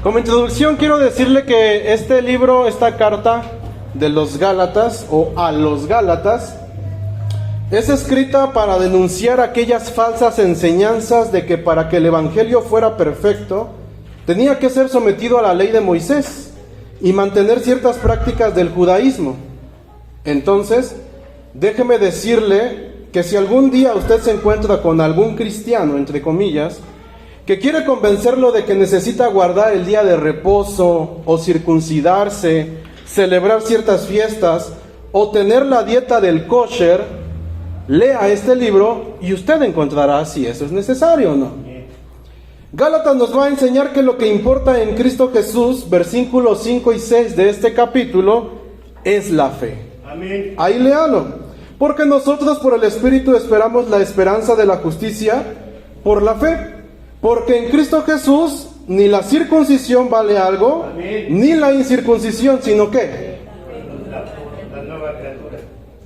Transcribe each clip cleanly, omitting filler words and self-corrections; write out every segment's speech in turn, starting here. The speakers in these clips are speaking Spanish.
Como introducción quiero decirle que este libro, esta carta de los Gálatas o a los Gálatas, es escrita para denunciar aquellas falsas enseñanzas de que para que el evangelio fuera perfecto, tenía que ser sometido a la ley de Moisés y mantener ciertas prácticas del judaísmo. Entonces, déjeme decirle que si algún día usted se encuentra con algún cristiano, entre comillas, que quiere convencerlo de que necesita guardar el día de reposo o circuncidarse, celebrar ciertas fiestas o tener la dieta del kosher, lea este libro y usted encontrará si eso es necesario o no. Gálatas nos va a enseñar que lo que importa en Cristo Jesús, versículos 5 y 6 de este capítulo, es la fe. Amén. Ahí léalo. Porque nosotros por el Espíritu esperamos la esperanza de la justicia por la fe. Porque en Cristo Jesús ni la circuncisión vale algo, Amén, ni la incircuncisión, sino que... la nueva criatura.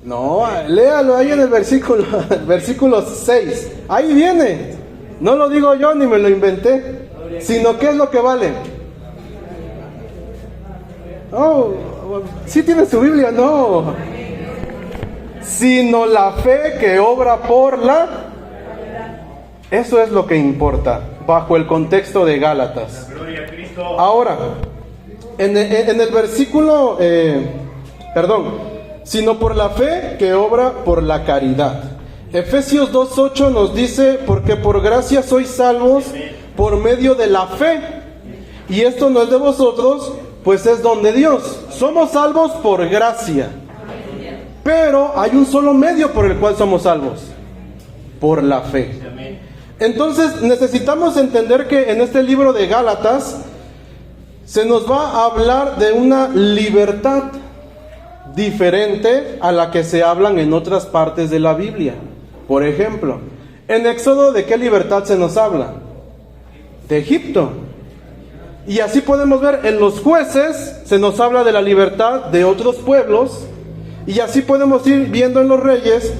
No, léalo ahí en el versículo 6. Ahí viene. No lo digo yo ni me lo inventé, sino ¿qué es lo que vale? Oh, ¿sí tiene su Biblia? No. Sino la fe que obra por la... Eso es lo que importa, bajo el contexto de Gálatas. Gloria a Cristo. Ahora, en el versículo, sino por la fe que obra por la caridad. Efesios 2:8 nos dice, porque por gracia sois salvos por medio de la fe. Y esto no es de vosotros, pues es don de Dios. Somos salvos por gracia. Pero hay un solo medio por el cual somos salvos: por la fe. Entonces necesitamos entender que en este libro de Gálatas se nos va a hablar de una libertad diferente a la que se hablan en otras partes de la Biblia. Por ejemplo, en Éxodo, ¿de qué libertad se nos habla? De Egipto. Y así podemos ver, en los Jueces se nos habla de la libertad de otros pueblos. Y así podemos ir viendo en los Reyes.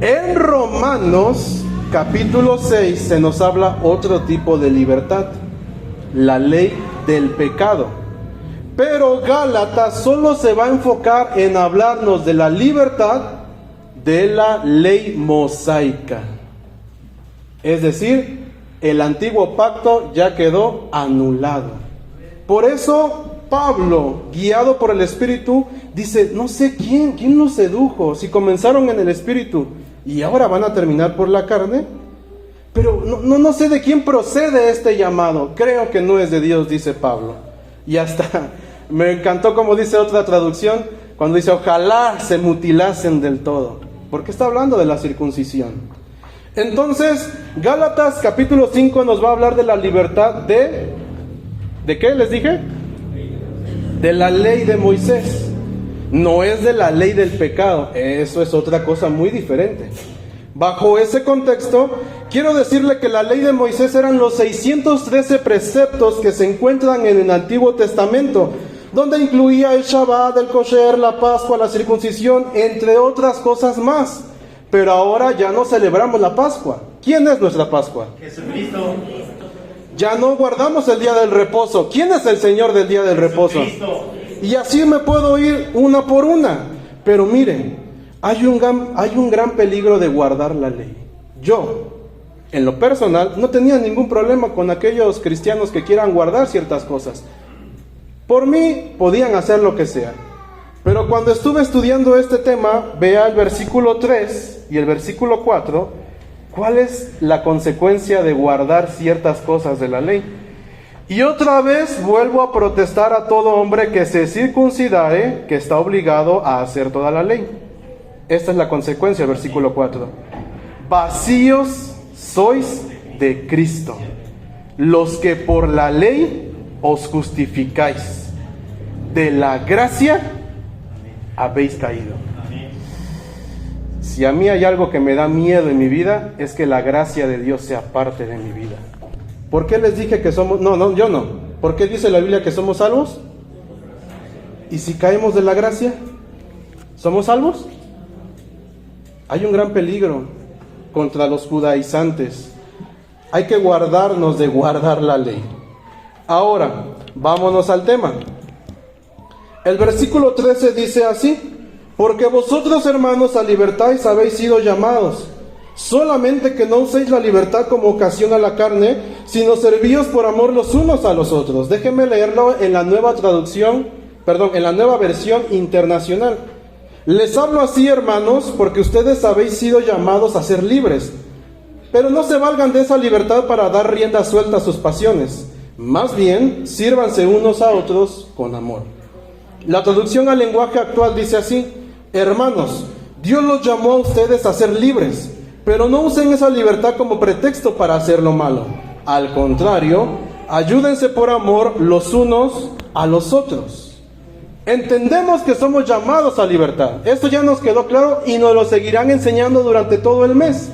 En Romanos capítulo 6 se nos habla otro tipo de libertad, la ley del pecado. Pero Gálatas solo se va a enfocar en hablarnos de la libertad de la ley mosaica. Es decir, el antiguo pacto ya quedó anulado. Por eso Pablo, guiado por el Espíritu, dice, no sé quién los sedujo, si comenzaron en el Espíritu y ahora van a terminar por la carne. Pero no sé de quién procede este llamado. Creo que no es de Dios, dice Pablo. Y hasta me encantó como dice otra traducción, cuando dice, ojalá se mutilasen del todo, porque está hablando de la circuncisión. Entonces, Gálatas capítulo 5 nos va a hablar de la libertad ¿de qué les dije? De la ley de Moisés. No es de la ley del pecado, eso es otra cosa muy diferente. Bajo ese contexto, quiero decirle que la ley de Moisés eran los 613 preceptos que se encuentran en el Antiguo Testamento, donde incluía el Shabbat, el kosher, la Pascua, la circuncisión, entre otras cosas más. Pero ahora ya no celebramos la Pascua. ¿Quién es nuestra Pascua? Jesucristo. Ya no guardamos el día del reposo. ¿Quién es el Señor del día del reposo? Jesucristo. Y así me puedo ir una por una. Pero miren, hay un gran peligro de guardar la ley. Yo, en lo personal, no tenía ningún problema con aquellos cristianos que quieran guardar ciertas cosas. Por mí, podían hacer lo que sea. Pero cuando estuve estudiando este tema, vea el versículo 3 y el versículo 4, ¿cuál es la consecuencia de guardar ciertas cosas de la ley? Y otra vez vuelvo a protestar a todo hombre que se circuncidare, que está obligado a hacer toda la ley. Esta es la consecuencia, versículo 4. Vacíos sois de Cristo, los que por la ley os justificáis. De la gracia habéis caído. Si a mí hay algo que me da miedo en mi vida, es que la gracia de Dios sea parte de mi vida. ¿Por qué les dije que somos? No, yo no. ¿Por qué dice la Biblia que somos salvos? ¿Y si caemos de la gracia? ¿Somos salvos? Hay un gran peligro contra los judaizantes. Hay que guardarnos de guardar la ley. Ahora, vámonos al tema. El versículo 13 dice así: porque vosotros, hermanos, a libertad habéis sido llamados, solamente que no uséis la libertad como ocasión a la carne, sino servíos por amor los unos a los otros. Déjenme leerlo en la nueva en la nueva versión internacional. Les hablo así, hermanos, porque ustedes habéis sido llamados a ser libres, pero no se valgan de esa libertad para dar rienda suelta a sus pasiones. Más bien, sírvanse unos a otros con amor. La traducción al lenguaje actual dice así: hermanos, Dios los llamó a ustedes a ser libres, pero no usen esa libertad como pretexto para hacer lo malo. Al contrario, ayúdense por amor los unos a los otros. Entendemos que somos llamados a libertad. Esto ya nos quedó claro y nos lo seguirán enseñando durante todo el mes.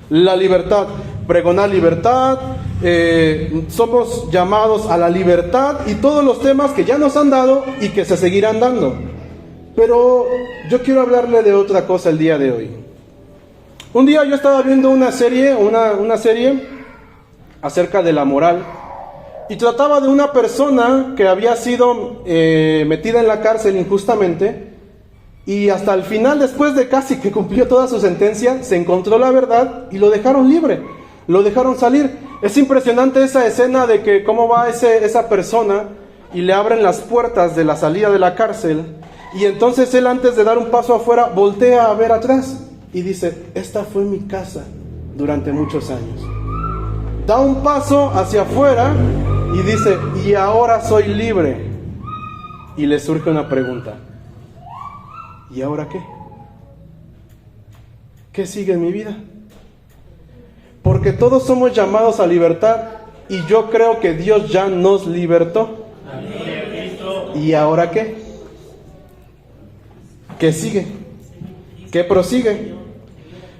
La libertad, pregonar libertad, somos llamados a la libertad y todos los temas que ya nos han dado y que se seguirán dando. Pero yo quiero hablarle de otra cosa el día de hoy. Un día yo estaba viendo una serie acerca de la moral, y trataba de una persona que había sido metida en la cárcel injustamente, y hasta el final, después de casi que cumplió toda su sentencia, se encontró la verdad y lo dejaron libre, lo dejaron salir. Es impresionante esa escena de que cómo va esa persona y le abren las puertas de la salida de la cárcel, y entonces él, antes de dar un paso afuera, voltea a ver atrás y dice: esta fue mi casa durante muchos años. Da un paso hacia afuera y dice: y ahora soy libre. Y le surge una pregunta: ¿y ahora qué? ¿Qué sigue en mi vida? Porque todos somos llamados a libertad, y yo creo que Dios ya nos libertó. ¿Y ahora qué? ¿Qué sigue? ¿Qué prosigue?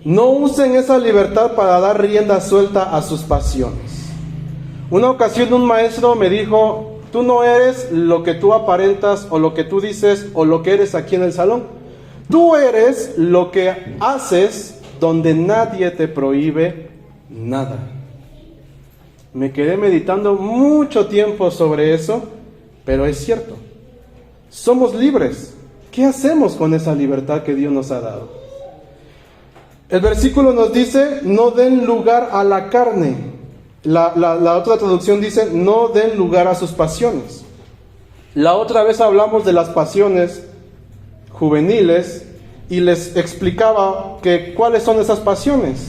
No usen esa libertad para dar rienda suelta a sus pasiones. Una ocasión un maestro me dijo: tú no eres lo que tú aparentas o lo que tú dices o lo que eres aquí en el salón. Tú eres lo que haces donde nadie te prohíbe nada. Me quedé meditando mucho tiempo sobre eso, pero es cierto. Somos libres. ¿Qué hacemos con esa libertad que Dios nos ha dado? El versículo nos dice: no den lugar a la carne. La otra traducción dice: no den lugar a sus pasiones. La otra vez hablamos de las pasiones juveniles y les explicaba cuáles son esas pasiones.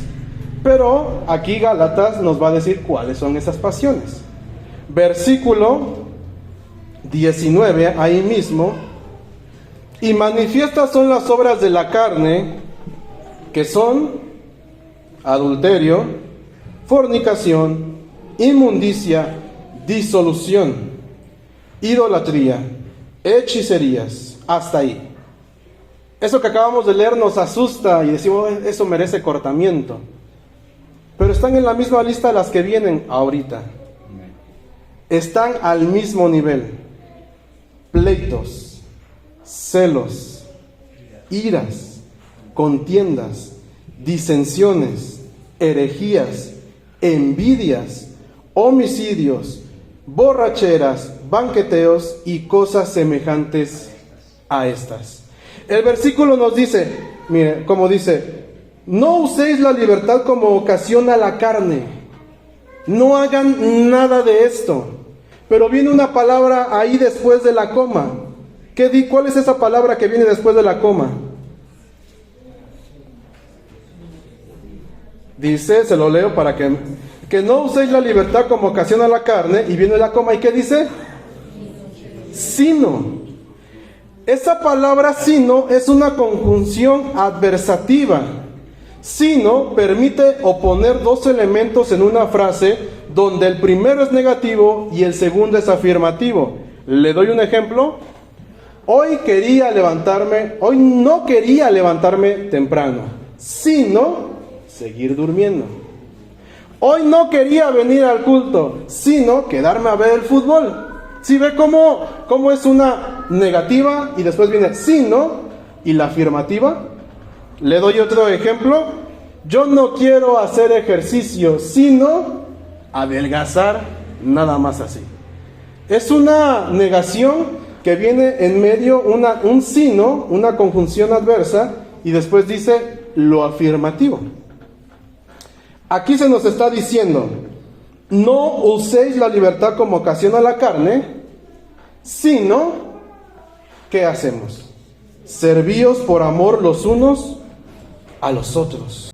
Pero aquí Gálatas nos va a decir cuáles son esas pasiones. Versículo 19, ahí mismo: y manifiestas son las obras de la carne, que son adulterio, fornicación, inmundicia, disolución, idolatría, hechicerías. Hasta ahí. Eso que acabamos de leer nos asusta y decimos: eso merece cortamiento. Pero están en la misma lista las que vienen ahorita. Están al mismo nivel. Pleitos, celos, iras, contiendas, disensiones, herejías, envidias, homicidios, borracheras, banqueteos y cosas semejantes a estas. El versículo nos dice, mire, como dice: no uséis la libertad como ocasión a la carne. No hagan nada de esto. Pero viene una palabra ahí después de la coma. ¿Cuál es esa palabra que viene después de la coma? Dice, se lo leo para que no uséis la libertad como ocasión a la carne, y viene la coma, ¿y qué dice? Sino. Esa palabra sino es una conjunción adversativa. Sino permite oponer dos elementos en una frase donde el primero es negativo y el segundo es afirmativo. Le doy un ejemplo. Hoy no quería levantarme temprano, sino seguir durmiendo. Hoy no quería venir al culto, sino quedarme a ver el fútbol. ¿Sí ve cómo es una negativa y después viene sino y la afirmativa? Le doy otro ejemplo. Yo no quiero hacer ejercicio, sino adelgazar, nada más así. Es una negación que viene en medio un sino, una conjunción adversa, y después dice lo afirmativo. Aquí se nos está diciendo, no uséis la libertad como ocasión a la carne, sino, ¿qué hacemos? Servíos por amor los unos a los otros.